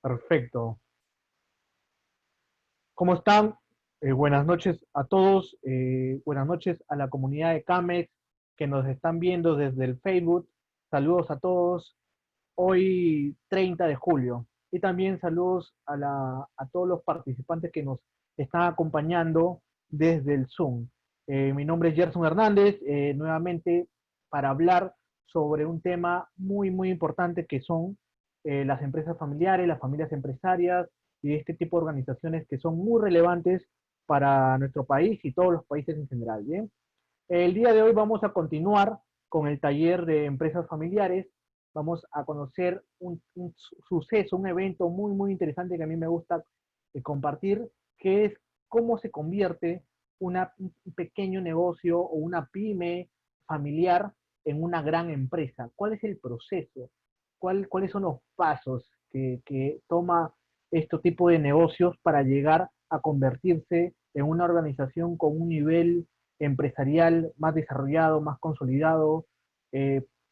Perfecto. ¿Cómo están? Buenas noches a todos. Buenas noches a la comunidad de CAMEX que nos están viendo desde el Facebook. Saludos a todos. Hoy 30 de julio. Y también saludos a todos los participantes que nos están acompañando desde el Zoom. Mi nombre es Gerson Hernández, nuevamente para hablar sobre un tema muy importante que son las empresas familiares, las familias empresarias y este tipo de organizaciones que son muy relevantes para nuestro país y todos los países en general. Bien, el día de hoy vamos a continuar con el taller de empresas familiares. Vamos a conocer un suceso, un evento muy interesante que a mí me gusta compartir, que es cómo se convierte un pequeño negocio o una pyme familiar en una gran empresa. ¿Cuál es el proceso? ¿Cuáles son los pasos que toma este tipo de negocios para llegar a convertirse en una organización con un nivel empresarial más desarrollado, más consolidado?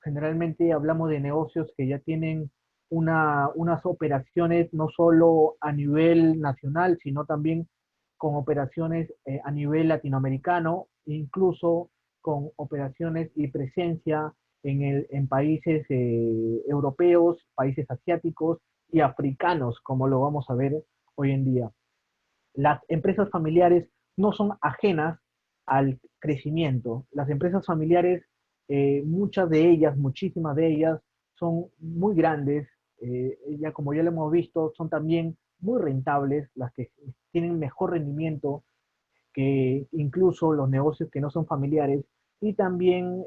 Generalmente hablamos de negocios que ya tienen unas operaciones no solo a nivel nacional, sino también con operaciones a nivel latinoamericano, incluso con operaciones y presencia en países europeos, países asiáticos y africanos, como lo vamos a ver hoy en día. Las empresas familiares no son ajenas al crecimiento. Las empresas familiares, muchas de ellas, muchísimas de ellas, son muy grandes, ya como ya lo hemos visto, son también muy rentables, las que tienen mejor rendimiento que incluso los negocios que no son familiares, y también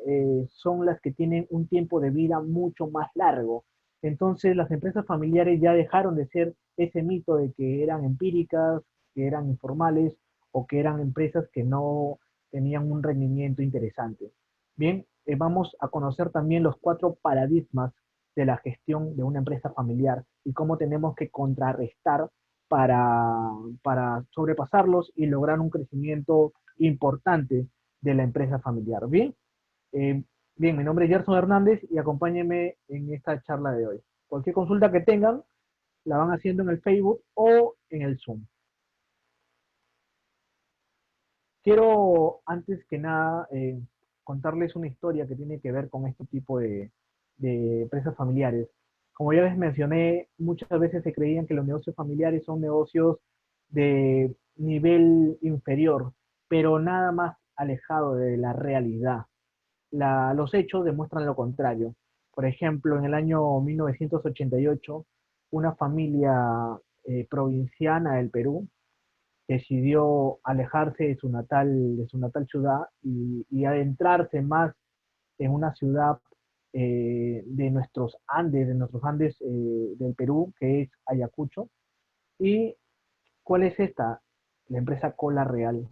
son las que tienen un tiempo de vida mucho más largo. Entonces las empresas familiares ya dejaron de ser ese mito de que eran empíricas, que eran informales o que eran empresas que no tenían un rendimiento interesante. Bien, vamos a conocer también los 4 paradigmas de la gestión de una empresa familiar y cómo tenemos que contrarrestar para, para sobrepasarlos y lograr un crecimiento importante de la empresa familiar. Bien, eh, bien, mi nombre es Gerson Hernández y acompáñenme en esta charla de hoy. Cualquier consulta que tengan, la van haciendo en el Facebook o en el Zoom. Quiero, antes que nada, contarles una historia que tiene que ver con este tipo de empresas familiares. Como ya les mencioné, muchas veces se creían que los negocios familiares son negocios de nivel inferior, pero nada más alejado de la realidad. Los hechos demuestran lo contrario. Por ejemplo, en el año 1988, una familia provinciana del Perú decidió alejarse de su natal ciudad y adentrarse más en una ciudad de nuestros Andes del Perú, que es Ayacucho. ¿Y cuál es esta? La empresa Cola Real.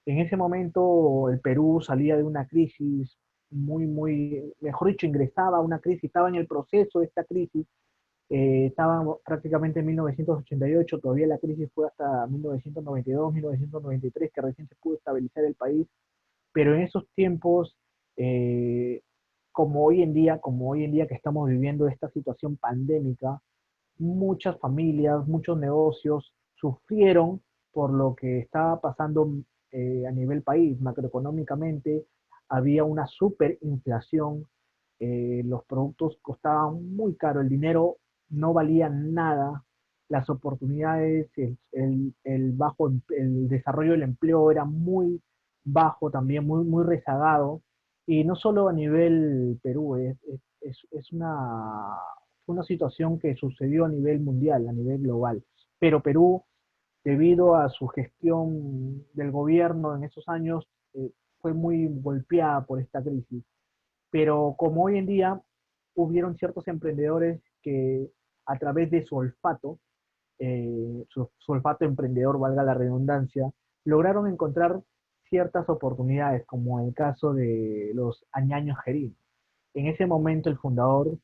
En ese momento el Perú salía de una crisis mejor dicho, ingresaba a una crisis, estaba en el proceso de esta crisis. Estábamos prácticamente en 1988, todavía la crisis fue hasta 1992, 1993, que recién se pudo estabilizar el país, pero en esos tiempos, eh, como hoy en día que estamos viviendo esta situación pandémica, muchas familias, muchos negocios sufrieron por lo que estaba pasando a nivel país, macroeconómicamente, había una superinflación, los productos costaban muy caro, el dinero no valía nada, las oportunidades, el desarrollo del empleo era muy bajo también, muy rezagado, y no solo a nivel Perú, fue una situación que sucedió a nivel mundial, a nivel global, pero Perú, debido a su gestión del gobierno en esos años, fue muy golpeada por esta crisis. Pero como hoy en día hubieron ciertos emprendedores que a través de su olfato, su olfato emprendedor, valga la redundancia, lograron encontrar ciertas oportunidades, como en el caso de los añaños Gerín. En ese momento el fundador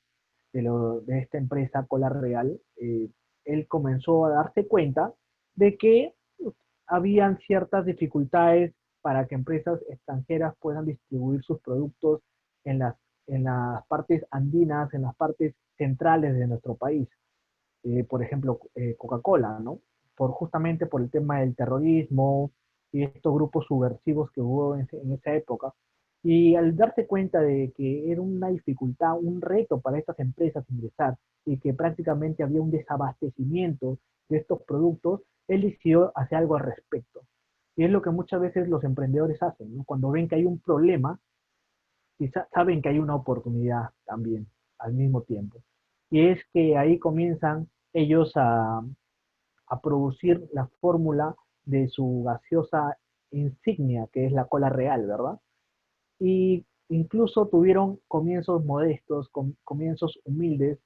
de esta empresa Cola Real, él comenzó a darse cuenta de que habían ciertas dificultades para que empresas extranjeras puedan distribuir sus productos en las partes andinas, en las partes centrales de nuestro país. por ejemplo, Coca-Cola, ¿no? Justamente por el tema del terrorismo y estos grupos subversivos que hubo en esa época. Y al darse cuenta de que era una dificultad, un reto para estas empresas ingresar y que prácticamente había un desabastecimiento de estos productos, él decidió hacer algo al respecto. Y es lo que muchas veces los emprendedores hacen, ¿no? Cuando ven que hay un problema, y saben que hay una oportunidad también al mismo tiempo. Y es que ahí comienzan ellos a producir la fórmula de su gaseosa insignia, que es la cola real, ¿verdad? Y incluso tuvieron comienzos modestos, comienzos humildes,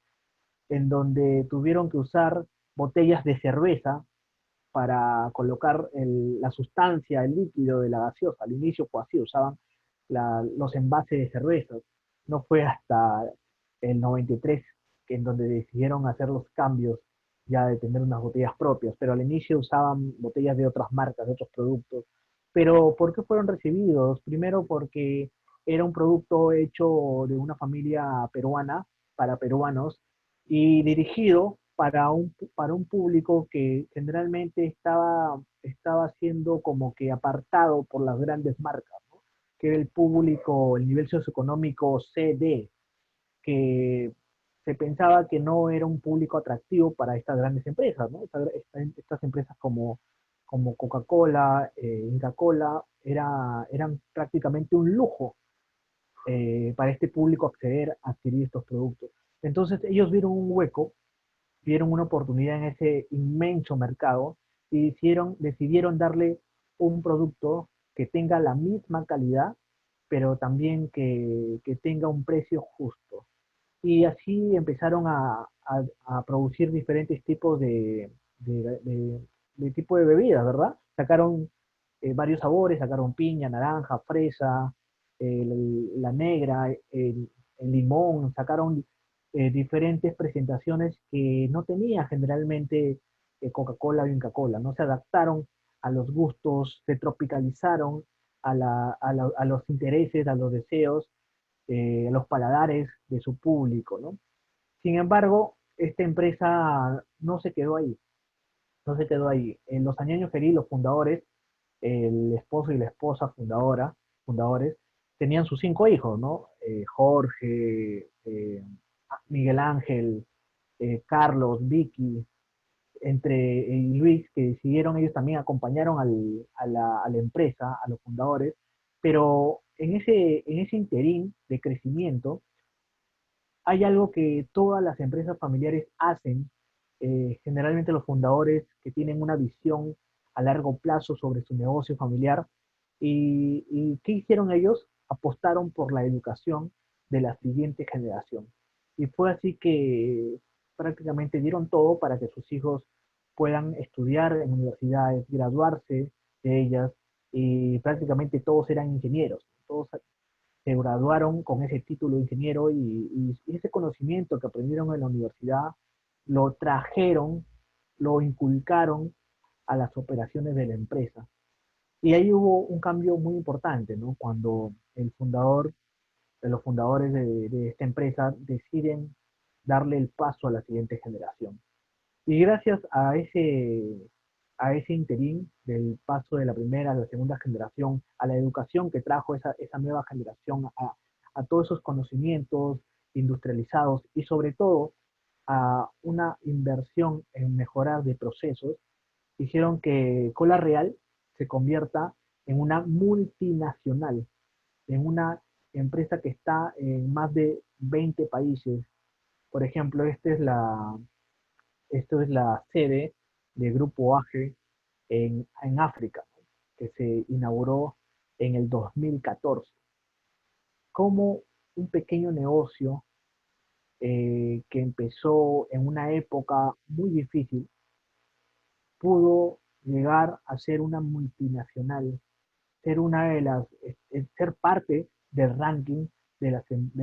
en donde tuvieron que usar botellas de cerveza para colocar la sustancia, el líquido de la gaseosa. Al inicio fue así, usaban los envases de cerveza. No fue hasta el 93 que en donde decidieron hacer los cambios ya de tener unas botellas propias, pero al inicio usaban botellas de otras marcas, de otros productos. Pero ¿por qué fueron recibidos? Primero porque era un producto hecho de una familia peruana para peruanos y dirigido para un público que generalmente estaba siendo como que apartado por las grandes marcas, ¿no? Que era el público, el nivel socioeconómico CD, que se pensaba que no era un público atractivo para estas grandes empresas, ¿no? Estas empresas como Coca-Cola, Inca-Cola, eran prácticamente un lujo para este público acceder a adquirir estos productos. Entonces ellos vieron un hueco, vieron una oportunidad en ese inmenso mercado y decidieron darle un producto que tenga la misma calidad, pero también que tenga un precio justo. Y así empezaron a producir diferentes tipos de, de- de tipo de bebidas, ¿verdad? Sacaron varios sabores, sacaron piña, naranja, fresa, la negra, el limón, sacaron diferentes presentaciones que no tenía generalmente Coca-Cola o Inca-Cola, ¿no? Se adaptaron a los gustos, se tropicalizaron a los intereses, a los deseos, a los paladares de su público, ¿no? Sin embargo, esta empresa no se quedó ahí, no se quedó ahí. En los años felices, los fundadores, el esposo y la esposa fundadores, tenían sus 5 hijos, ¿no? Jorge, Miguel Ángel, Carlos, Vicky, y Luis, que decidieron, ellos también acompañaron a la empresa, a los fundadores, pero en ese interín de crecimiento, hay algo que todas las empresas familiares hacen, generalmente los fundadores que tienen una visión a largo plazo sobre su negocio familiar. ¿Y qué hicieron ellos? Apostaron por la educación de la siguiente generación. Y fue así que prácticamente dieron todo para que sus hijos puedan estudiar en universidades, graduarse de ellas, y prácticamente todos eran ingenieros, todos se graduaron con ese título de ingeniero y ese conocimiento que aprendieron en la universidad lo trajeron, lo inculcaron a las operaciones de la empresa. Y ahí hubo un cambio muy importante, ¿no? Cuando los fundadores de esta empresa deciden darle el paso a la siguiente generación. Y gracias a ese interín del paso de la primera a la segunda generación, a la educación que trajo esa nueva generación, a todos esos conocimientos industrializados y sobre todo a una inversión en mejorar de procesos, hicieron que Cola Real se convierta en una multinacional, en una empresa que está en más de 20 países. Por ejemplo, esto es la sede del Grupo AGE en África, ¿no? Que se inauguró en el 2014. Como un pequeño negocio que empezó en una época muy difícil, pudo llegar a ser una multinacional, ser una de ser parte del ranking de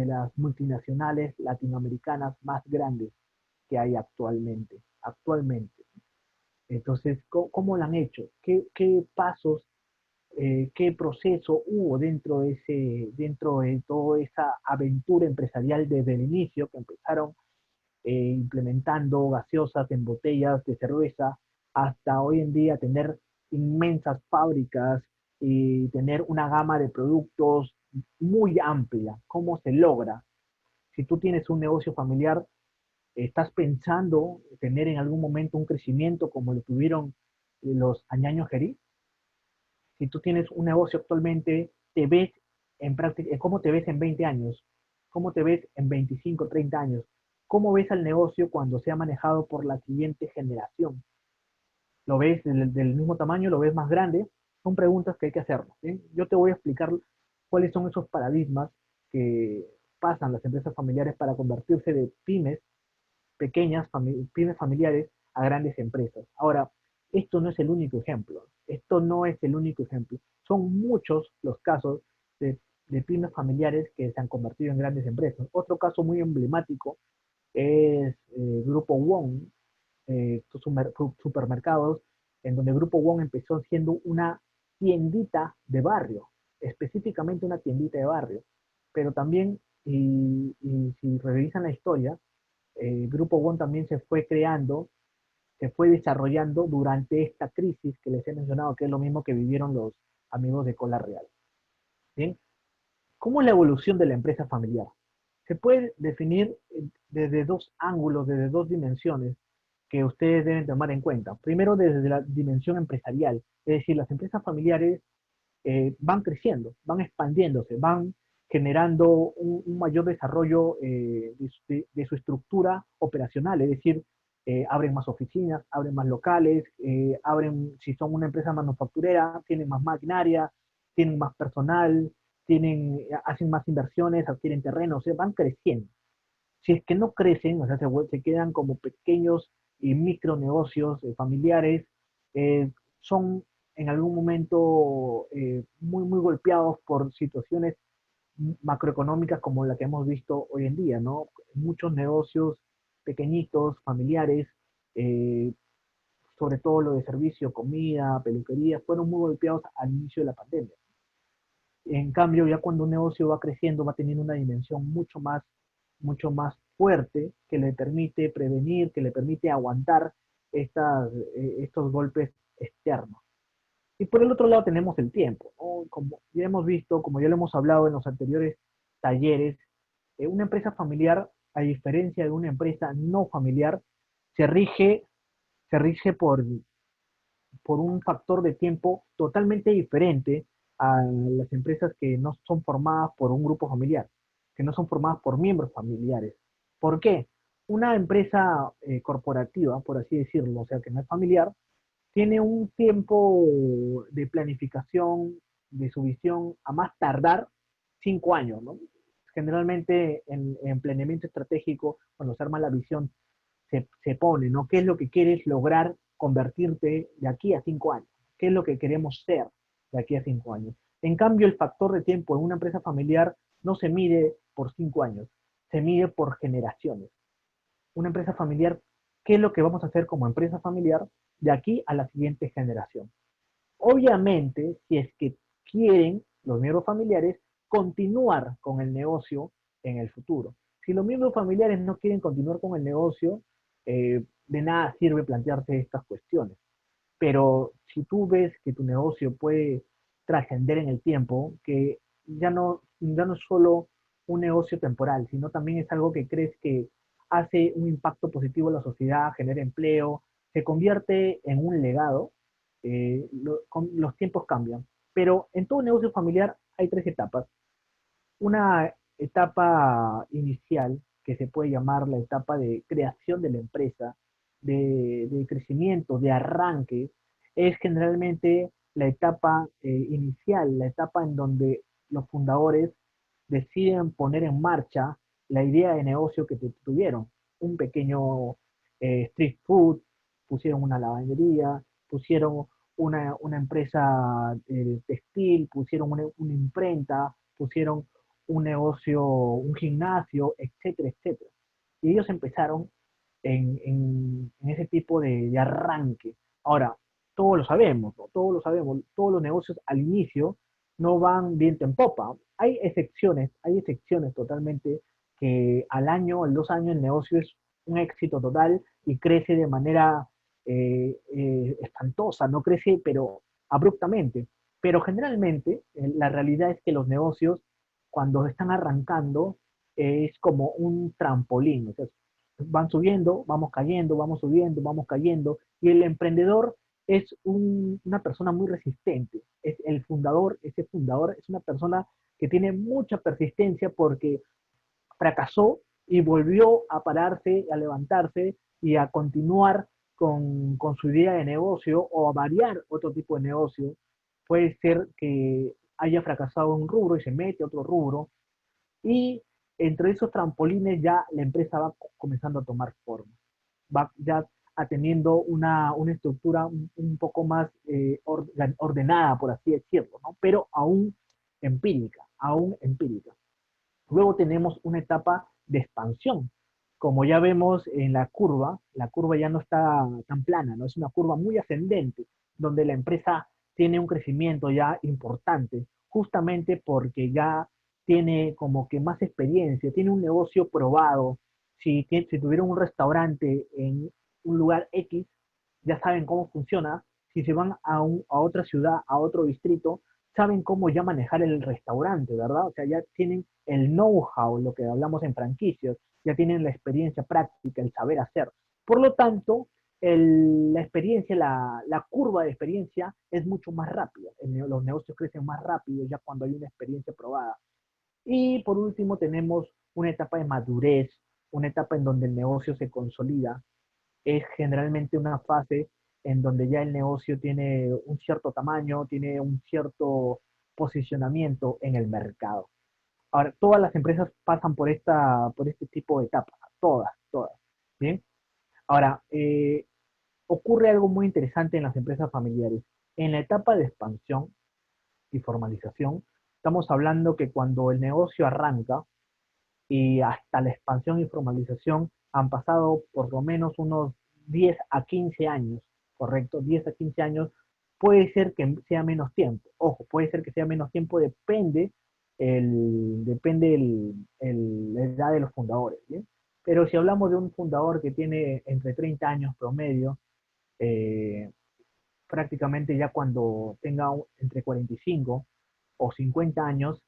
las multinacionales latinoamericanas más grandes que hay actualmente. Entonces, ¿cómo lo han hecho? ¿Qué pasos, qué proceso hubo dentro de toda esa aventura empresarial desde el inicio que empezaron implementando gaseosas en botellas de cerveza, hasta hoy en día tener inmensas fábricas y tener una gama de productos muy amplia. ¿Cómo se logra? Si tú tienes un negocio familiar, ¿estás pensando tener en algún momento un crecimiento como lo tuvieron los Añaños Gerí? Si tú tienes un negocio actualmente, te ves en práctica, ¿cómo te ves en 20 años? ¿Cómo te ves en 25, 30 años? ¿Cómo ves al negocio cuando sea manejado por la siguiente generación? ¿Lo ves del mismo tamaño? ¿Lo ves más grande? Son preguntas que hay que hacernos. ¿Sí? Yo te voy a explicar cuáles son esos paradigmas que pasan las empresas familiares para convertirse de pymes pequeñas pymes familiares a grandes empresas. Ahora, esto no es el único ejemplo. Esto no es el único ejemplo. Son muchos los casos de pymes familiares que se han convertido en grandes empresas. Otro caso muy emblemático es Grupo Wong, estos supermercados, en donde Grupo Wong empezó siendo una tiendita de barrio, específicamente una tiendita de barrio. Pero también, y si revisan la historia, Grupo One también se fue creando, se fue desarrollando durante esta crisis que les he mencionado, que es lo mismo que vivieron los amigos de Cola Real. ¿Bien? ¿Cómo es la evolución de la empresa familiar? Se puede definir desde dos ángulos, desde dos dimensiones que ustedes deben tomar en cuenta. Primero, desde la dimensión empresarial, es decir, las empresas familiares van creciendo, van expandiéndose, van generando un mayor desarrollo de su estructura operacional, es decir, abren más oficinas, abren más locales, abren, si son una empresa manufacturera, tienen más maquinaria, tienen más personal, hacen más inversiones, adquieren terrenos, o sea, van creciendo. Si es que no crecen, o sea, se quedan como pequeños y micronegocios familiares, son en algún momento muy, muy golpeados por situaciones macroeconómicas como la que hemos visto hoy en día, ¿no? Muchos negocios pequeñitos, familiares, eh, sobre todo lo de servicio, comida, peluquería, fueron muy golpeados al inicio de la pandemia. En cambio, ya cuando un negocio va creciendo, va teniendo una dimensión mucho más fuerte que le permite prevenir, que le permite aguantar estos golpes externos. Y por el otro lado tenemos el tiempo, ¿no? Como ya hemos visto, como ya lo hemos hablado en los anteriores talleres, una empresa familiar, a diferencia de una empresa no familiar, se rige, se rige por un factor de tiempo totalmente diferente a las empresas que no son formadas por un grupo familiar, que no son formadas por miembros familiares. ¿Por qué? Una empresa corporativa, por así decirlo, o sea, que no es familiar, tiene un tiempo de planificación de su visión a más tardar 5 años, ¿no? Generalmente en planeamiento estratégico, cuando se arma la visión, se pone, ¿no? ¿Qué es lo que quieres lograr convertirte de aquí a 5 años? ¿Qué es lo que queremos ser de aquí a 5 años? En cambio, el factor de tiempo en una empresa familiar no se mide por 5 años, se mide por generaciones. Una empresa familiar, ¿qué es lo que vamos a hacer como empresa familiar de aquí a la siguiente generación? Obviamente, si es que quieren los miembros familiares continuar con el negocio en el futuro. Si los miembros familiares no quieren continuar con el negocio, de nada sirve plantearse estas cuestiones. Pero si tú ves que tu negocio puede trascender en el tiempo, que ya no es solo un negocio temporal, sino también es algo que crees que hace un impacto positivo en la sociedad, genera empleo, se convierte en un legado, los tiempos cambian. Pero en todo negocio familiar hay tres etapas. Una etapa inicial, que se puede llamar la etapa de creación de la empresa, de crecimiento, de arranque, es generalmente la etapa inicial, la etapa en donde los fundadores deciden poner en marcha la idea de negocio que tuvieron. Un pequeño street food, pusieron una lavandería, pusieron una empresa textil, pusieron una imprenta, pusieron un negocio, un gimnasio, etcétera, etcétera. Y ellos empezaron en ese tipo de arranque. Ahora, todos lo sabemos, ¿no? Todos lo sabemos, todos los negocios al inicio no van viento en popa. Hay excepciones totalmente que al año, al 2 años el negocio es un éxito total y crece de manera espantosa, no crece pero abruptamente. Pero generalmente la realidad es que los negocios cuando están arrancando es como un trampolín, o sea, van subiendo, vamos cayendo, vamos subiendo, vamos cayendo, y el emprendedor es una persona muy resistente, es el fundador, ese fundador es una persona que tiene mucha persistencia porque fracasó y volvió a pararse, a levantarse y a continuar con su idea de negocio o a variar otro tipo de negocio. Puede ser que haya fracasado en un rubro y se mete a otro rubro y entre esos trampolines ya la empresa va comenzando a tomar forma, va ya teniendo una estructura un poco más ordenada, por así decirlo, ¿no? Pero aún empírica, aún empírica. Luego tenemos una etapa de expansión. Como ya vemos en la curva ya no está tan plana, ¿no? Es una curva muy ascendente, donde la empresa tiene un crecimiento ya importante, justamente porque ya tiene como que más experiencia, tiene un negocio probado. Si tuvieron un restaurante en un lugar X, ya saben cómo funciona. Si se van a otra ciudad, a otro distrito, saben cómo ya manejar el restaurante, ¿verdad? O sea, ya tienen el know-how, lo que hablamos en franquicias, ya tienen la experiencia práctica, el saber hacer. Por lo tanto, la experiencia, la curva de experiencia es mucho más rápida. Los negocios crecen más rápido ya cuando hay una experiencia probada. Y por último tenemos una etapa de madurez, una etapa en donde el negocio se consolida. Es generalmente una fase en donde ya el negocio tiene un cierto tamaño, tiene un cierto posicionamiento en el mercado. Ahora, todas las empresas pasan por este tipo de etapas, todas, todas. ¿Bien? Ahora, ocurre algo muy interesante en las empresas familiares. En la etapa de expansión y formalización, estamos hablando que cuando el negocio arranca y hasta la expansión y formalización han pasado por lo menos unos 10 a 15 años, ¿correcto? 10 a 15 años, puede ser que sea menos tiempo. Ojo, puede ser que sea menos tiempo, depende la edad de los fundadores, ¿bien? Pero si hablamos de un fundador que tiene entre 30 años promedio, eh, prácticamente ya cuando tenga entre 45 o 50 años,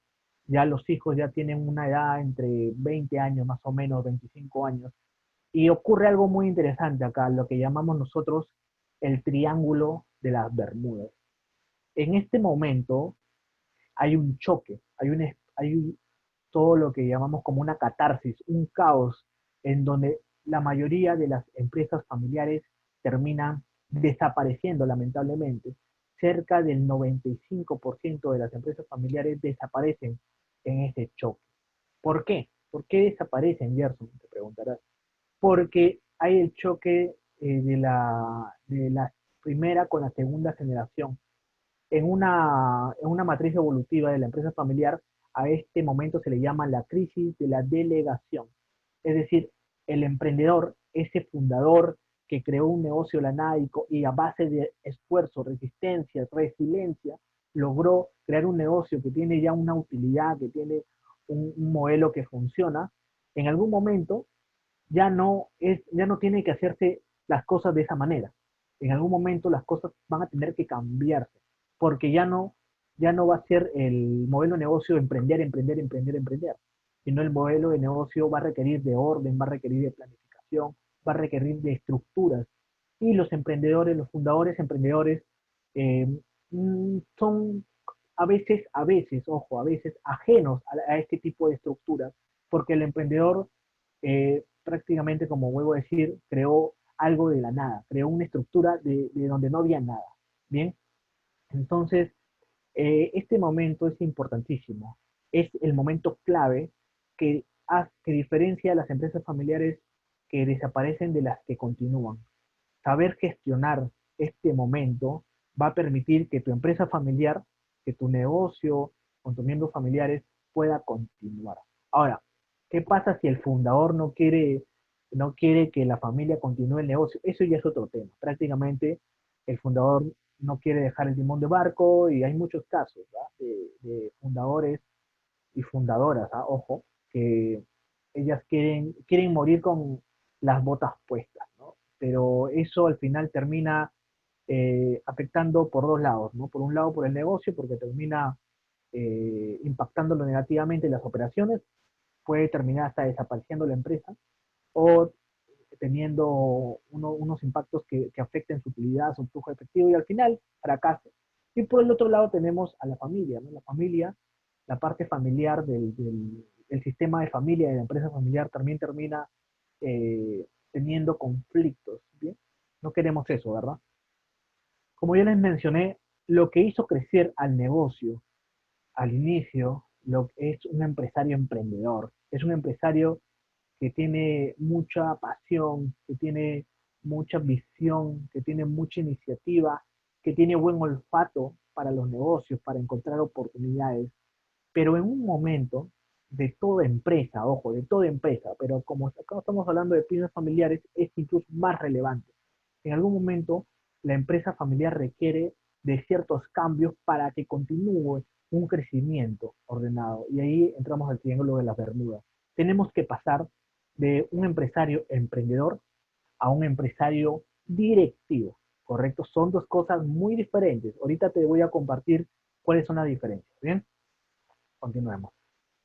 ya los hijos ya tienen una edad entre 20 años más o menos, 25 años, y ocurre algo muy interesante acá, lo que llamamos nosotros el triángulo de las Bermudas. En este momento hay un choque, hay todo lo que llamamos como una catarsis, un caos, en donde la mayoría de las empresas familiares terminan desapareciendo, lamentablemente. Cerca del 95% de las empresas familiares desaparecen en este choque. ¿Por qué? ¿Por qué desaparecen, Gerson? Te preguntarás. Porque hay el choque de la primera con la segunda generación en una matriz evolutiva de la empresa familiar, a este momento se le llama la crisis de la delegación. Es decir, el emprendedor, ese fundador que creó un negocio de la nada y a base de esfuerzo, resistencia, resiliencia, logró crear un negocio que tiene ya una utilidad, que tiene un modelo que funciona, en algún momento ya no tiene que hacerse las cosas de esa manera. En algún momento las cosas van a tener que cambiarse, porque ya no va a ser el modelo de negocio emprender, emprender, emprender, emprender, sino el modelo de negocio va a requerir de orden, va a requerir de planificación, va a requerir de estructuras. Y los emprendedores, los fundadores emprendedores, eh, son ojo, a veces ajenos a este tipo de estructuras, porque el emprendedor prácticamente, como vuelvo a decir, creó algo de la nada, creó una estructura de donde no había nada. Bien, entonces, este momento es importantísimo, es el momento clave que diferencia a las empresas familiares que desaparecen de las que continúan. Saber gestionar este momento va a permitir que tu empresa familiar, que tu negocio con tus miembros familiares pueda continuar. Ahora, ¿qué pasa si el fundador no quiere que la familia continúe el negocio? Eso ya es otro tema. Prácticamente el fundador no quiere dejar el timón de barco y hay muchos casos, ¿verdad? De fundadores y fundadoras, ¿ah? Ojo, que ellas quieren morir las botas puestas, ¿no? Pero eso al final termina afectando por dos lados, ¿no? Por un lado por el negocio, porque termina impactándolo negativamente en las operaciones, puede terminar hasta desapareciendo la empresa, o teniendo unos impactos que afecten su utilidad, su flujo efectivo y al final fracaso. Y por el otro lado tenemos a la familia, ¿no? La familia, la parte familiar del sistema de familia, de la empresa familiar también termina teniendo conflictos, ¿bien? No queremos eso, ¿verdad? Como ya les mencioné, lo que hizo crecer al negocio al inicio es un empresario emprendedor, es un empresario que tiene mucha pasión, que tiene mucha visión, que tiene mucha iniciativa, que tiene buen olfato para los negocios, para encontrar oportunidades, pero en un momento de toda empresa, ojo, de toda empresa, pero como acá estamos hablando de pymes familiares, es incluso más relevante. En algún momento, la empresa familiar requiere de ciertos cambios para que continúe un crecimiento ordenado. Y ahí entramos al triángulo de las Bermudas. Tenemos que pasar de un empresario emprendedor a un empresario directivo, ¿correcto? Son dos cosas muy diferentes. Ahorita te voy a compartir cuáles son las diferencias, ¿bien? Continuemos.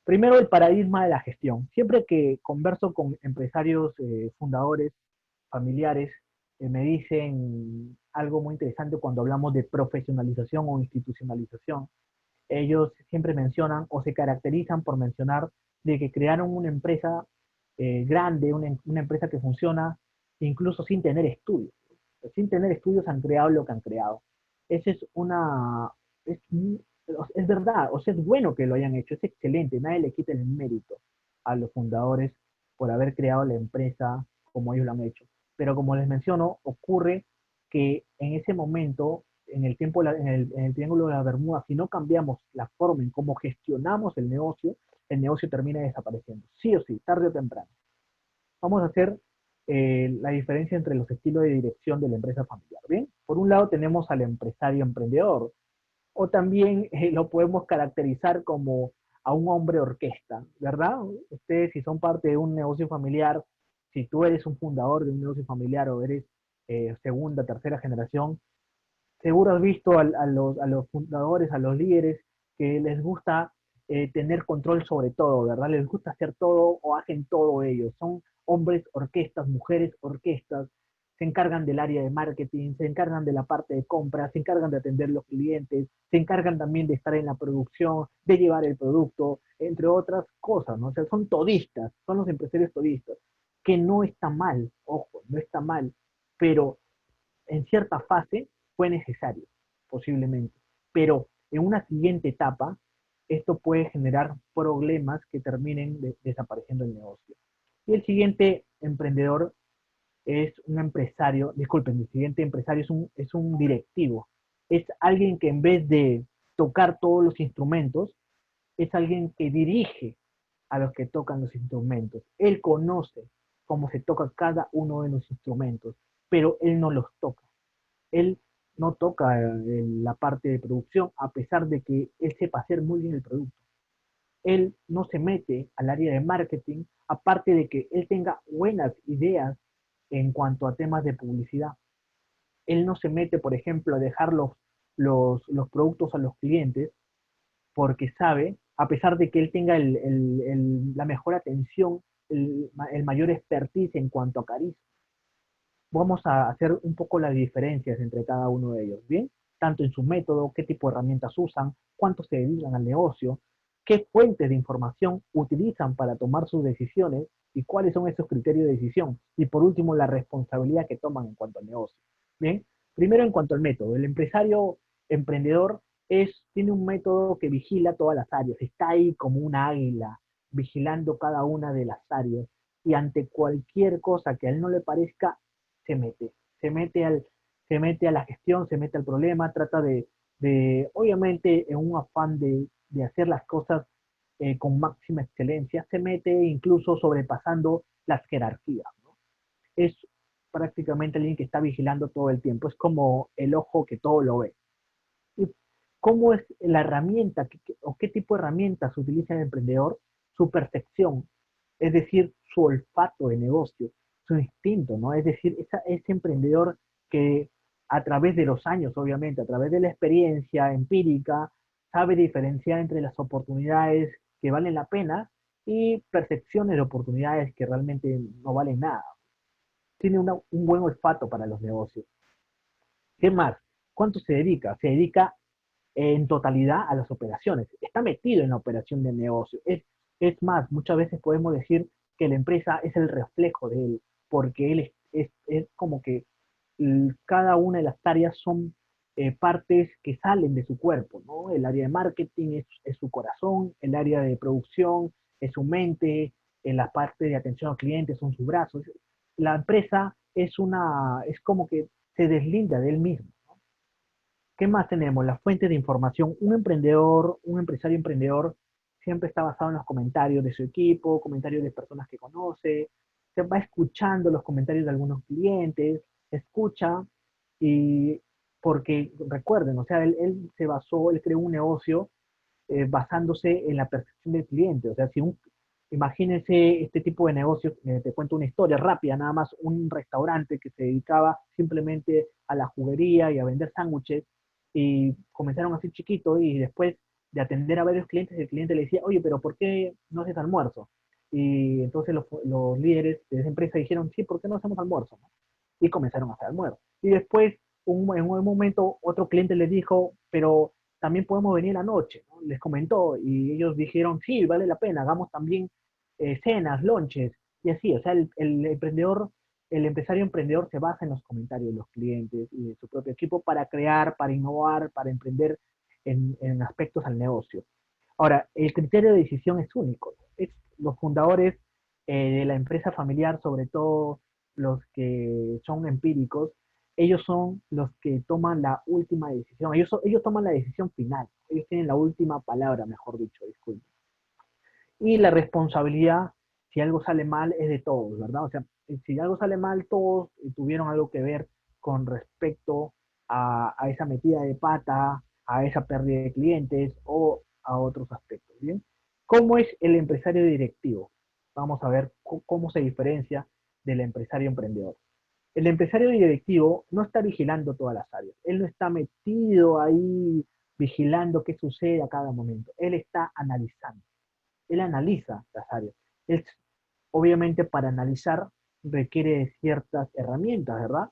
Primero, el paradigma de la gestión. Siempre que converso con empresarios fundadores, familiares, me dicen algo muy interesante cuando hablamos de profesionalización o institucionalización. Ellos siempre mencionan o se caracterizan por mencionar de que crearon una empresa grande, una empresa que funciona incluso sin tener estudios. Sin tener estudios han creado lo que han creado. Esa es una, es, es verdad, o sea, es bueno que lo hayan hecho, es excelente, nadie le quita el mérito a los fundadores por haber creado la empresa como ellos lo han hecho. Pero como les menciono, ocurre que en ese momento, en el tiempo, en el triángulo de la Bermuda, si no cambiamos la forma en cómo gestionamos el negocio termina desapareciendo, sí o sí, tarde o temprano. Vamos a hacer la diferencia entre los estilos de dirección de la empresa familiar. Bien, por un lado tenemos al empresario emprendedor, o también lo podemos caracterizar como a un hombre orquesta, ¿verdad? Ustedes, si son parte de un negocio familiar, si tú eres un fundador de un negocio familiar o eres segunda, tercera generación, seguro has visto a los fundadores, a los líderes, que les gusta tener control sobre todo, ¿verdad? Les gusta hacer todo o hacen todo ellos. Son hombres orquestas, mujeres orquestas, se encargan del área de marketing, se encargan de la parte de compras, se encargan de atender los clientes, se encargan también de estar en la producción, de llevar el producto, entre otras cosas, ¿no? O sea, son todistas, son los empresarios todistas, que no está mal, ojo, no está mal, pero en cierta fase fue necesario, posiblemente. Pero en una siguiente etapa, esto puede generar problemas que terminen desapareciendo el negocio. Y el siguiente emprendedor es un empresario, disculpen, el siguiente empresario es un directivo. Es alguien que en vez de tocar todos los instrumentos, es alguien que dirige a los que tocan los instrumentos. Él conoce cómo se toca cada uno de los instrumentos, pero él no los toca. Él no toca la parte de producción, a pesar de que él sepa hacer muy bien el producto. Él no se mete al área de marketing, aparte de que él tenga buenas ideas en cuanto a temas de publicidad. Él no se mete, por ejemplo, a dejar los productos a los clientes porque sabe, a pesar de que él tenga la mejor atención, el mayor expertise en cuanto a carisma, vamos a hacer un poco las diferencias entre cada uno de ellos, ¿bien? Tanto en su método, qué tipo de herramientas usan, cuánto se dedican al negocio, qué fuentes de información utilizan para tomar sus decisiones y cuáles son esos criterios de decisión. Y por último, la responsabilidad que toman en cuanto al negocio. Bien, primero en cuanto al método. El empresario emprendedor tiene un método que vigila todas las áreas, está ahí como una águila, vigilando cada una de las áreas y ante cualquier cosa que a él no le parezca, se mete, se mete, se mete a la gestión, se mete al problema, trata obviamente en un afán de hacer las cosas con máxima excelencia, se mete incluso sobrepasando las jerarquías, ¿no? Es prácticamente alguien que está vigilando todo el tiempo, es como el ojo que todo lo ve. ¿Y cómo es la herramienta o qué tipo de herramientas utiliza el emprendedor? Su percepción, es decir, su olfato de negocio, su instinto, ¿no? Es decir, ese emprendedor que a través de los años, obviamente, a través de la experiencia empírica, sabe diferenciar entre las oportunidades que valen la pena y percepciones de oportunidades que realmente no valen nada. Tiene un buen olfato para los negocios. ¿Qué más? ¿Cuánto se dedica? Se dedica en totalidad a las operaciones. Está metido en la operación del negocio. Es más, muchas veces podemos decir que la empresa es el reflejo de él, porque él es como que cada una de las tareas son partes que salen de su cuerpo, ¿no? El área de marketing es su corazón, el área de producción es su mente, en la parte de atención al cliente son sus brazos. La empresa es como que se deslinda de él mismo. ¿Qué más tenemos? La fuente de información. Un emprendedor, un empresario emprendedor, siempre está basado en los comentarios de su equipo, comentarios de personas que conoce, se va escuchando los comentarios de algunos clientes, escucha y porque recuerden, o sea, él se basó, él creó un negocio basándose en la percepción del cliente. O sea, imagínense este tipo de negocios, te cuento una historia rápida, nada más un restaurante que se dedicaba simplemente a la juguería y a vender sándwiches y comenzaron así chiquito y después de atender a varios clientes, el cliente le decía, oye, pero ¿por qué no haces almuerzo? Y entonces los líderes de esa empresa dijeron, sí, ¿por qué no hacemos almuerzo? ¿No? Y comenzaron a hacer almuerzo. Y después, en un momento, otro cliente les dijo, pero también podemos venir la noche, ¿no? Les comentó y ellos dijeron, sí, vale la pena, hagamos también cenas, lunches y así, o sea, el emprendedor, el empresario emprendedor se basa en los comentarios de los clientes y de su propio equipo para crear, para innovar, para emprender en aspectos al negocio. Ahora, el criterio de decisión es único. Los fundadores de la empresa familiar, sobre todo los que son empíricos, ellos son los que toman la última decisión. Ellos toman la decisión final. Ellos tienen la última palabra, mejor dicho, disculpe. Y la responsabilidad, si algo sale mal, es de todos, ¿verdad? O sea, si algo sale mal, todos tuvieron algo que ver con respecto a esa metida de pata, a esa pérdida de clientes o a otros aspectos, ¿bien? ¿Cómo es el empresario directivo? Vamos a ver cómo se diferencia del empresario emprendedor. El empresario directivo no está vigilando todas las áreas. Él no está metido ahí vigilando qué sucede a cada momento. Él está analizando. Él analiza las áreas. Él, obviamente, para analizar requiere de ciertas herramientas, ¿verdad?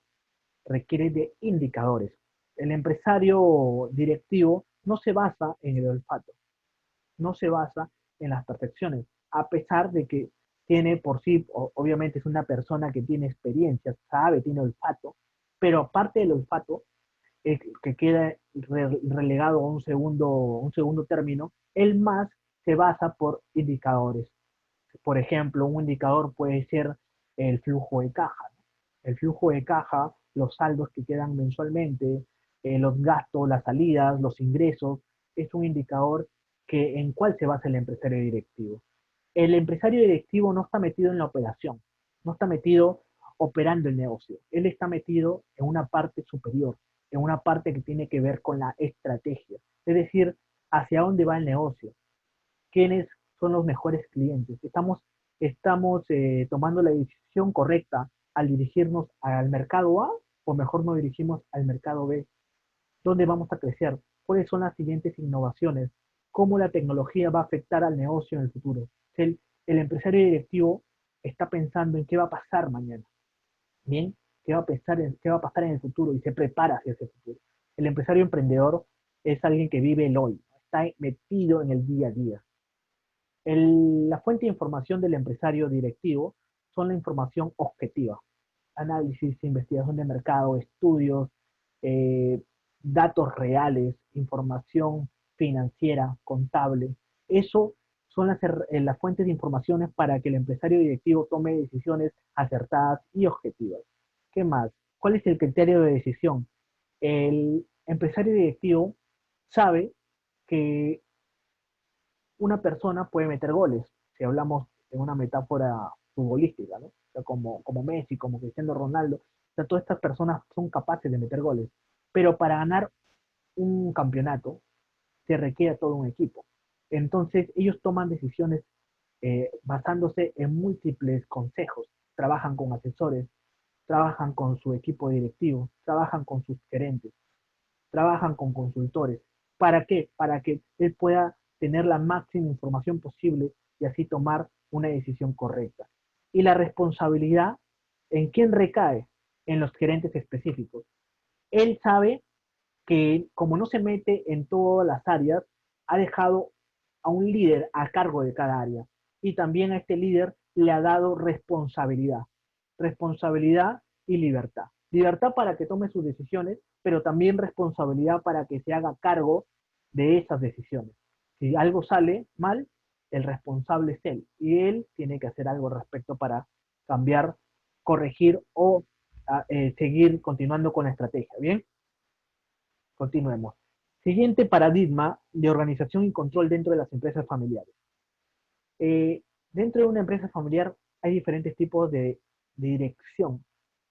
Requiere de indicadores. El empresario directivo no se basa en el olfato, no se basa en las percepciones, a pesar de que tiene por sí, obviamente es una persona que tiene experiencia, sabe, tiene olfato, pero aparte del olfato, que queda relegado a un segundo término, él más se basa por indicadores. Por ejemplo, un indicador puede ser el flujo de caja, ¿no? El flujo de caja, los saldos que quedan mensualmente, los gastos, las salidas, los ingresos, es un indicador en cuál se basa el empresario directivo. El empresario directivo no está metido en la operación, no está metido operando el negocio. Él está metido en una parte superior, en una parte que tiene que ver con la estrategia, es decir, hacia dónde va el negocio, quiénes son los mejores clientes. Estamos tomando la decisión correcta al dirigirnos al mercado A o mejor nos dirigimos al mercado B. ¿Dónde vamos a crecer? ¿Cuáles son las siguientes innovaciones? ¿Cómo la tecnología va a afectar al negocio en el futuro? El empresario directivo está pensando en qué va a pasar mañana. Bien, qué va a pasar en el futuro y se prepara hacia ese futuro. El empresario emprendedor es alguien que vive el hoy, está metido en el día a día. La fuente de información del empresario directivo son la información objetiva, análisis, investigación de mercado, estudios, eh, datos reales, información financiera, contable. Eso son las fuentes de informaciones para que el empresario directivo tome decisiones acertadas y objetivas. ¿Qué más? ¿Cuál es el criterio de decisión? El empresario directivo sabe que una persona puede meter goles, si hablamos en una metáfora futbolística, ¿no? O sea, como Messi, como Cristiano Ronaldo, o sea, todas estas personas son capaces de meter goles, pero para ganar un campeonato se requiere todo un equipo. Entonces ellos toman decisiones basándose en múltiples consejos. trabajan con asesores, trabajan con su equipo directivo, trabajan con sus gerentes, trabajan con consultores. ¿Para qué? Para que él pueda tener la máxima información posible y así tomar una decisión correcta. Y la responsabilidad, ¿en quién recae? En los gerentes específicos. Él sabe que como no se mete en todas las áreas, ha dejado a un líder a cargo de cada área. Y también a este líder le ha dado responsabilidad. Responsabilidad y libertad. Libertad para que tome sus decisiones, pero también responsabilidad para que se haga cargo de esas decisiones. Si algo sale mal, el responsable es él. Y él tiene que hacer algo al respecto para cambiar, corregir o seguir continuando con la estrategia. ¿Bien? Continuemos. Siguiente paradigma de organización y control dentro de las empresas familiares. Eh, Dentro de una empresa familiar hay diferentes tipos de dirección.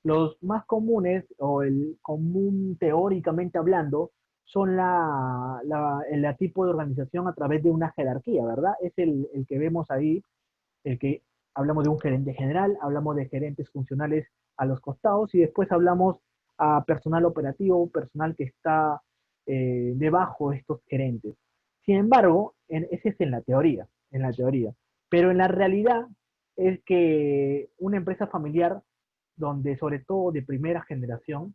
Los más comunes, o el común teóricamente hablando, son el tipo de organización a través de una jerarquía, ¿verdad? Es el que vemos ahí, el que hablamos de un gerente general, hablamos de gerentes funcionales a los costados y después hablamos a personal operativo, personal que está debajo de estos gerentes. Sin embargo, ese es en la teoría, pero en la realidad es que una empresa familiar donde sobre todo de primera generación,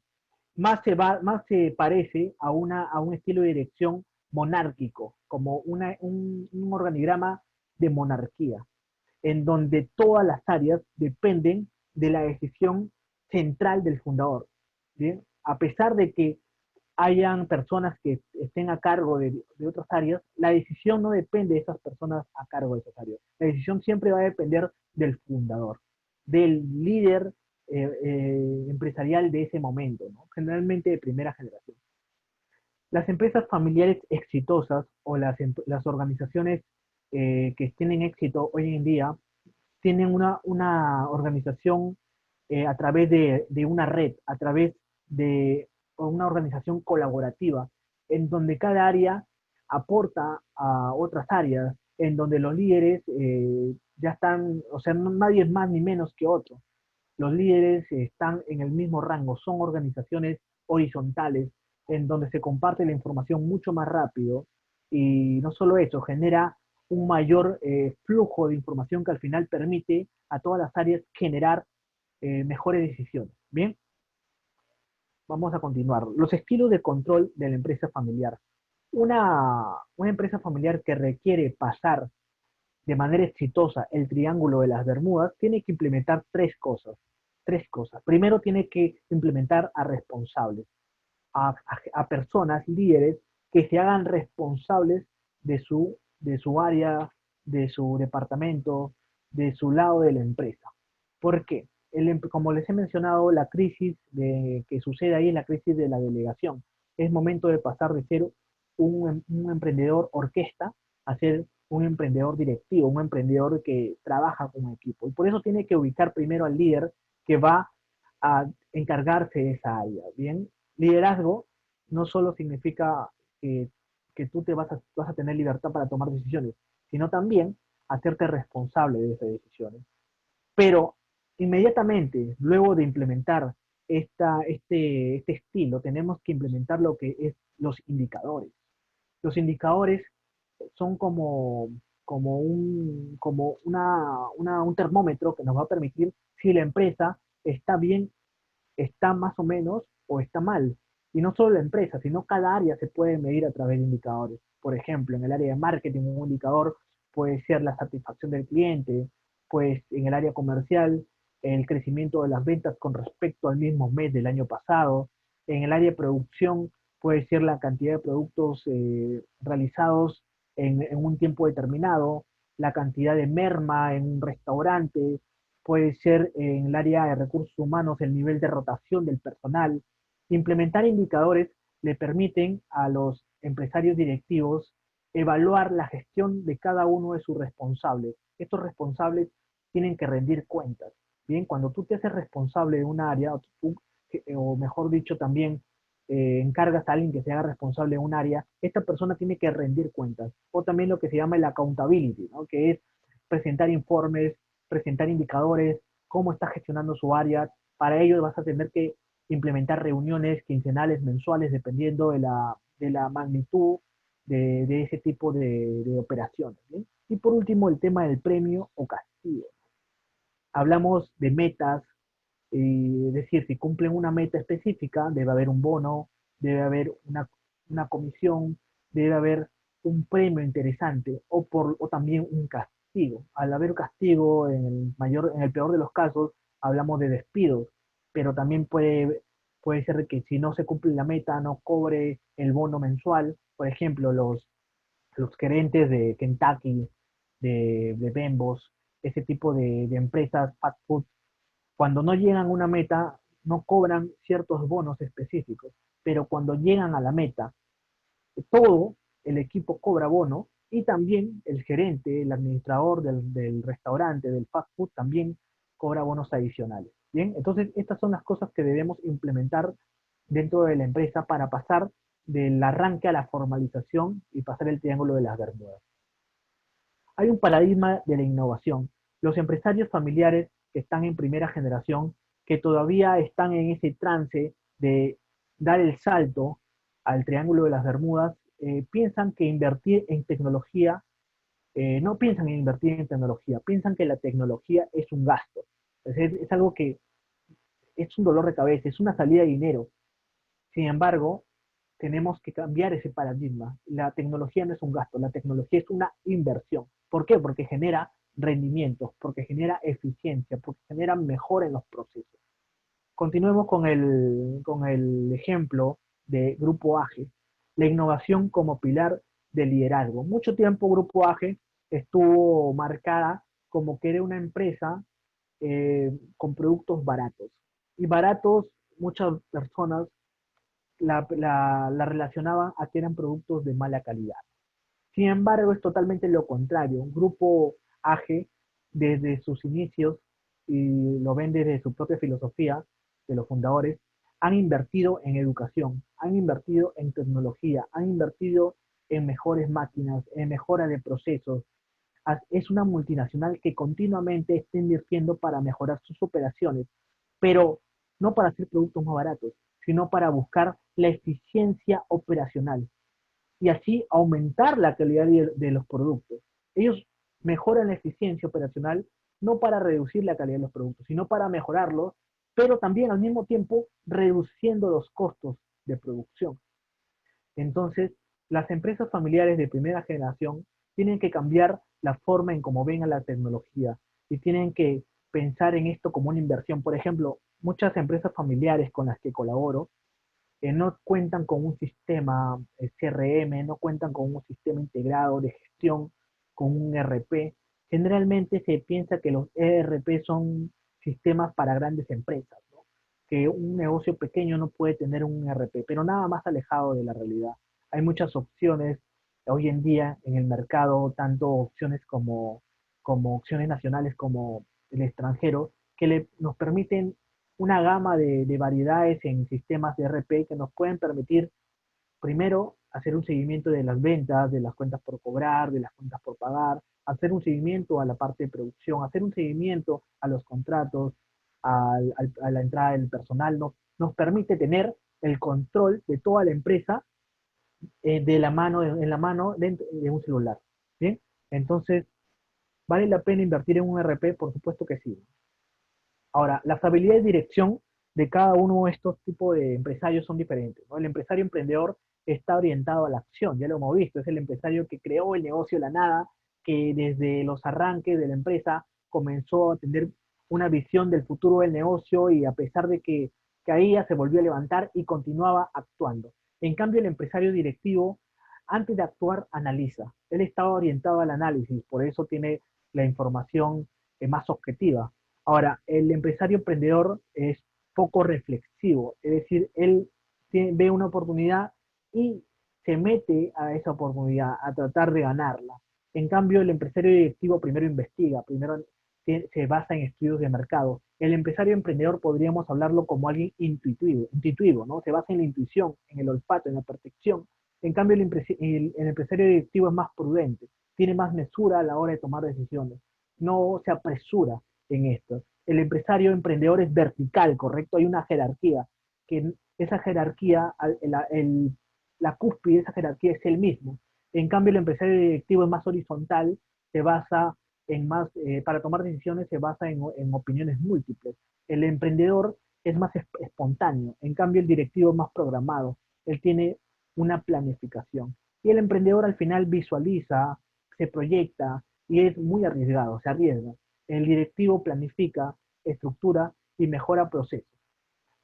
más se parece a un estilo de dirección monárquico, como un organigrama de monarquía en donde todas las áreas dependen de la decisión central del fundador. ¿Bien? A pesar de que hayan personas que estén a cargo de otras áreas, la decisión no depende de esas personas a cargo de esas áreas. La decisión siempre va a depender del fundador, del líder empresarial de ese momento, ¿no? Generalmente de primera generación. Las empresas familiares exitosas o las organizaciones que tienen éxito hoy en día tienen una organización a través de una red, a través de una organización colaborativa, en donde cada área aporta a otras áreas, en donde los líderes ya están, o sea, nadie es más ni menos que otro. Los líderes están en el mismo rango, son organizaciones horizontales, en donde se comparte la información mucho más rápido y no solo eso, genera un mayor flujo de información que al final permite a todas las áreas generar mejores decisiones. Bien, vamos a continuar. Los estilos de control de la empresa familiar. Una empresa familiar que requiere pasar de manera exitosa el triángulo de las Bermudas tiene que implementar tres cosas. Tres cosas. Primero tiene que implementar a responsables, a personas, líderes, que se hagan responsables de su área, de su departamento, de su lado de la empresa. ¿Por qué? Como les he mencionado, la crisis que sucede ahí es la crisis de la delegación. Es momento de pasar de ser un emprendedor orquesta a ser un emprendedor directivo, un emprendedor que trabaja con equipo. Y por eso tiene que ubicar primero al líder que va a encargarse de esa área. Bien, liderazgo no solo significa que tú vas a tener libertad para tomar decisiones, sino también hacerte responsable de esas decisiones. Pero inmediatamente, luego de implementar este estilo, tenemos que implementar lo que es los indicadores. Los indicadores son como un termómetro que nos va a permitir si la empresa está bien, está más o menos o está mal. Y no solo la empresa, sino cada área se puede medir a través de indicadores. Por ejemplo, en el área de marketing, un indicador puede ser la satisfacción del cliente, pues en el área comercial, el crecimiento de las ventas con respecto al mismo mes del año pasado. En el área de producción puede ser la cantidad de productos realizados en un tiempo determinado, la cantidad de merma en un restaurante, puede ser en el área de recursos humanos el nivel de rotación del personal. Implementar indicadores le permiten a los empresarios directivos evaluar la gestión de cada uno de sus responsables. Estos responsables tienen que rendir cuentas. Bien, cuando tú te haces responsable de un área, o mejor dicho también, encargas a alguien que se haga responsable de un área, esta persona tiene que rendir cuentas. O también lo que se llama el accountability, ¿no? Que es presentar informes, presentar indicadores, cómo está gestionando su área. Para ello vas a tener que implementar reuniones quincenales, mensuales, dependiendo de la magnitud de ese tipo de operaciones. ¿Bien? Y por último, el tema del premio o castigo. Hablamos de metas, es decir, si cumplen una meta específica, debe haber un bono, debe haber una comisión, debe haber un premio interesante o también un castigo. Al haber castigo, en el peor de los casos, hablamos de despidos, pero también puede ser que si no se cumple la meta, no cobre el bono mensual. Por ejemplo, los gerentes de Kentucky, de Bembos, ese tipo de empresas fast food, cuando no llegan a una meta, no cobran ciertos bonos específicos, pero cuando llegan a la meta, todo el equipo cobra bono y también el gerente, el administrador del restaurante, del fast food, también cobra bonos adicionales. Bien, entonces estas son las cosas que debemos implementar dentro de la empresa para pasar del arranque a la formalización y pasar el triángulo de las Bermudas. Hay un paradigma de la innovación. Los empresarios familiares que están en primera generación, que todavía están en ese trance de dar el salto al Triángulo de las Bermudas, piensan que invertir en tecnología, no piensan en invertir en tecnología, piensan que la tecnología es un gasto. Es algo que es un dolor de cabeza, es una salida de dinero. Sin embargo, tenemos que cambiar ese paradigma. La tecnología no es un gasto, la tecnología es una inversión. ¿Por qué? Porque genera rendimientos, porque genera eficiencia, porque genera mejora en los procesos. Continuemos con el ejemplo de Grupo AGE, la innovación como pilar del liderazgo. Mucho tiempo Grupo AGE estuvo marcada como que era una empresa con productos baratos. Y baratos, muchas personas la relacionaban a que eran productos de mala calidad. Sin embargo, es totalmente lo contrario. Un grupo AGE, desde sus inicios, y lo ven desde su propia filosofía de los fundadores, han invertido en educación, han invertido en tecnología, han invertido en mejores máquinas, en mejora de procesos. Es una multinacional que continuamente está invirtiendo para mejorar sus operaciones, pero no para hacer productos más baratos, sino para buscar la eficiencia operacional y así aumentar la calidad de los productos. Ellos mejoran la eficiencia operacional no para reducir la calidad de los productos, sino para mejorarlos, pero también al mismo tiempo reduciendo los costos de producción. Entonces, las empresas familiares de primera generación tienen que cambiar la forma en cómo ven a la tecnología y tienen que pensar en esto como una inversión. Por ejemplo, muchas empresas familiares con las que colaboro no cuentan con un sistema CRM, no cuentan con un sistema integrado de gestión, con un ERP. Generalmente se piensa que los ERP son sistemas para grandes empresas, ¿no? Que un negocio pequeño no puede tener un ERP, pero nada más alejado de la realidad. Hay muchas opciones hoy en día en el mercado, tanto opciones como opciones nacionales como el extranjero, que nos permiten una gama de variedades en sistemas de RP que nos pueden permitir, primero, hacer un seguimiento de las ventas, de las cuentas por cobrar, de las cuentas por pagar, hacer un seguimiento a la parte de producción, hacer un seguimiento a los contratos, a la entrada del personal, nos permite tener el control de toda la empresa de la mano, en la mano dentro de un celular. ¿Bien? Entonces, ¿vale la pena invertir en un RP? Por supuesto que sí. Ahora, las habilidades de dirección de cada uno de estos tipos de empresarios son diferentes, ¿no? El empresario emprendedor está orientado a la acción, ya lo hemos visto, es el empresario que creó el negocio de la nada, que desde los arranques de la empresa comenzó a tener una visión del futuro del negocio y a pesar de que caía, se volvió a levantar y continuaba actuando. En cambio, el empresario directivo, antes de actuar, analiza. Él estaba orientado al análisis, por eso tiene la información más objetiva. Ahora, el empresario emprendedor es poco reflexivo, es decir, él ve una oportunidad y se mete a esa oportunidad, a tratar de ganarla. En cambio, el empresario directivo primero investiga, primero se basa en estudios de mercado. El empresario emprendedor podríamos hablarlo como alguien intuitivo, ¿no? Se basa en la intuición, en el olfato, en la percepción. En cambio, el empresario directivo es más prudente, tiene más mesura a la hora de tomar decisiones, no se apresura en esto. el empresario emprendedor es vertical, ¿correcto? Hay una jerarquía, que esa jerarquía, la cúspide de esa jerarquía es el mismo. En cambio, el empresario directivo es más horizontal, se basa en más, para tomar decisiones se basa en opiniones múltiples. El emprendedor es más espontáneo, en cambio el directivo es más programado, él tiene una planificación. Y el emprendedor al final visualiza, se proyecta y es muy arriesgado, se arriesga. El directivo planifica, estructura y mejora procesos.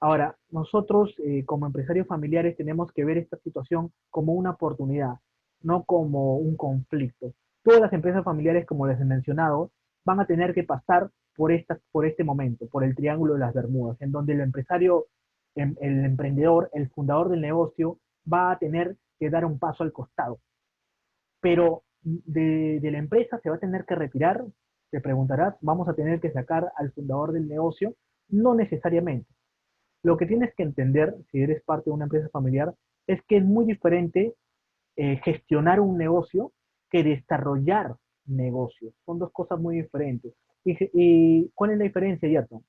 Ahora, nosotros como empresarios familiares tenemos que ver esta situación como una oportunidad, no como un conflicto. Todas las empresas familiares, como les he mencionado, van a tener que pasar por este momento, por el Triángulo de las Bermudas, en donde el empresario, el emprendedor, el fundador del negocio, va a tener que dar un paso al costado. Pero de la empresa se va a tener que retirar, te preguntarás, vamos a tener que sacar al fundador del negocio, no necesariamente. Lo que tienes que entender, si eres parte de una empresa familiar, es que es muy diferente gestionar un negocio que desarrollar negocios. Son dos cosas muy diferentes. ¿Y cuál es la diferencia, Yerton?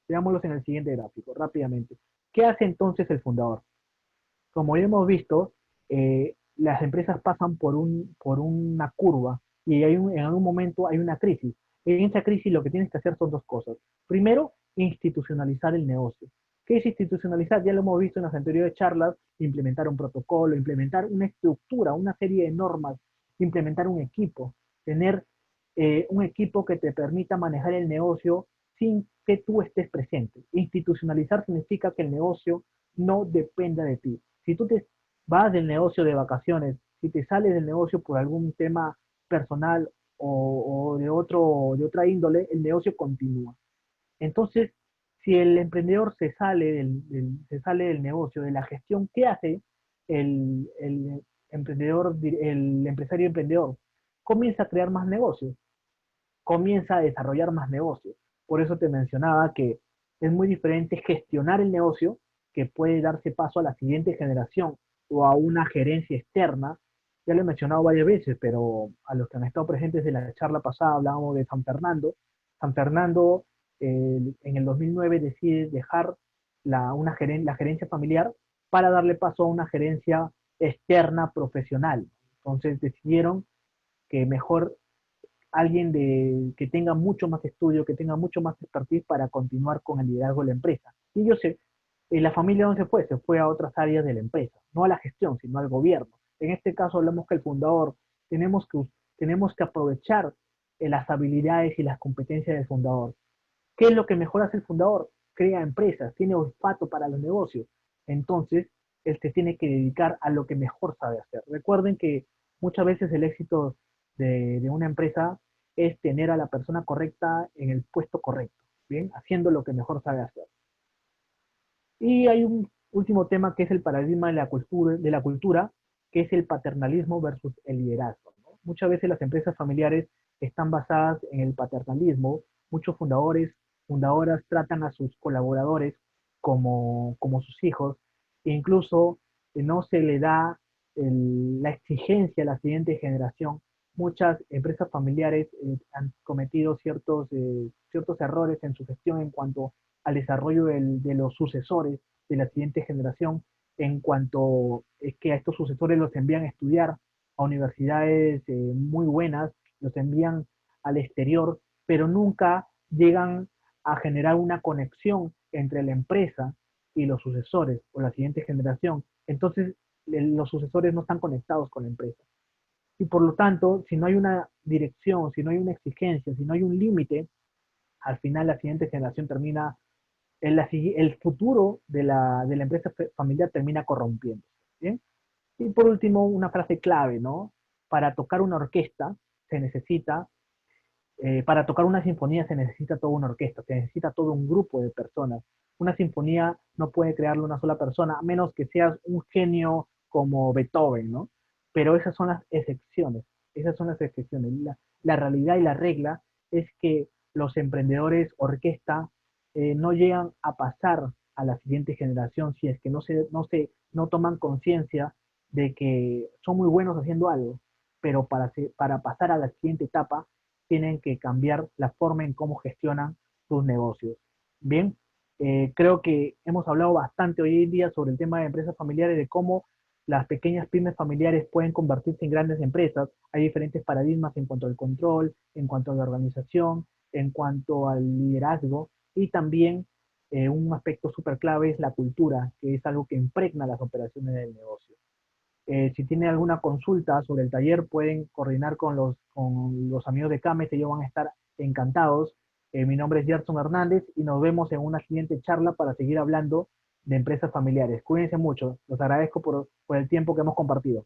Veámoslos en el siguiente gráfico, rápidamente. ¿Qué hace entonces el fundador? Como ya hemos visto, las empresas pasan por una curva y en algún momento hay una crisis. En esa crisis lo que tienes que hacer son dos cosas. Primero, institucionalizar el negocio. ¿Qué es institucionalizar? Ya lo hemos visto en las anteriores charlas, implementar un protocolo, implementar una estructura, una serie de normas, implementar un equipo, tener un equipo que te permita manejar el negocio sin que tú estés presente. Institucionalizar significa que el negocio no dependa de ti. Si tú te vas del negocio de vacaciones, si te sales del negocio por algún tema personal o de otra índole, el negocio continúa. Entonces, si el emprendedor se sale del negocio, de la gestión, ¿qué hace el emprendedor, el empresario emprendedor? Comienza a crear más negocios, comienza a desarrollar más negocios. Por eso te mencionaba que es muy diferente gestionar el negocio, que puede darse paso a la siguiente generación o a una gerencia externa. Ya lo he mencionado varias veces, pero a los que han estado presentes de la charla pasada hablábamos de San Fernando. San Fernando en el 2009 decide dejar la gerencia familiar para darle paso a una gerencia externa profesional. Entonces decidieron que mejor que tenga mucho más estudio, que tenga mucho más expertise para continuar con el liderazgo de la empresa. Y yo sé, la familia no se fue a otras áreas de la empresa, no a la gestión, sino al gobierno. En este caso hablamos que el fundador, tenemos que, tenemos que aprovechar las habilidades y las competencias del fundador. ¿Qué es lo que mejor hace el fundador? Crea empresas, tiene olfato para los negocios. Entonces, él se tiene que dedicar a lo que mejor sabe hacer. Recuerden que muchas veces el éxito de una empresa es tener a la persona correcta en el puesto correcto, ¿bien? Haciendo lo que mejor sabe hacer. Y hay un último tema que es el paradigma de la cultura, que es el paternalismo versus el liderazgo, ¿no? Muchas veces las empresas familiares están basadas en el paternalismo. Muchos fundadoras tratan a sus colaboradores como sus hijos, e incluso no se le da la exigencia a la siguiente generación. Muchas empresas familiares han cometido ciertos errores en su gestión en cuanto al desarrollo de los sucesores de la siguiente generación, en cuanto es que a estos sucesores los envían a estudiar a universidades muy buenas, los envían al exterior, pero nunca llegan a generar una conexión entre la empresa y los sucesores o la siguiente generación. Entonces, los sucesores no están conectados con la empresa. Y por lo tanto, si no hay una dirección, si no hay una exigencia, si no hay un límite, al final la siguiente generación termina el futuro de la empresa familiar termina corrompiendo. ¿Bien? Y por último, una frase clave, ¿no? Para tocar una orquesta se necesita, para tocar una sinfonía se necesita toda una orquesta, se necesita todo un grupo de personas. Una sinfonía no puede crearla una sola persona, a menos que seas un genio como Beethoven, ¿no? Pero esas son las excepciones, esas son las excepciones. La realidad y la regla es que los emprendedores orquesta no llegan a pasar a la siguiente generación si es que no toman conciencia de que son muy buenos haciendo algo, pero para pasar a la siguiente etapa tienen que cambiar la forma en cómo gestionan sus negocios. Bien, creo que hemos hablado bastante hoy en día sobre el tema de empresas familiares, de cómo las pequeñas pymes familiares pueden convertirse en grandes empresas. Hay diferentes paradigmas en cuanto al control, en cuanto a la organización, en cuanto al liderazgo y también un aspecto súper clave es la cultura, que es algo que impregna las operaciones del negocio. Si tienen alguna consulta sobre el taller, pueden coordinar con los amigos de CAMES, ellos van a estar encantados. Mi nombre es Gerson Hernández y nos vemos en una siguiente charla para seguir hablando de empresas familiares. Cuídense mucho, los agradezco por el tiempo que hemos compartido.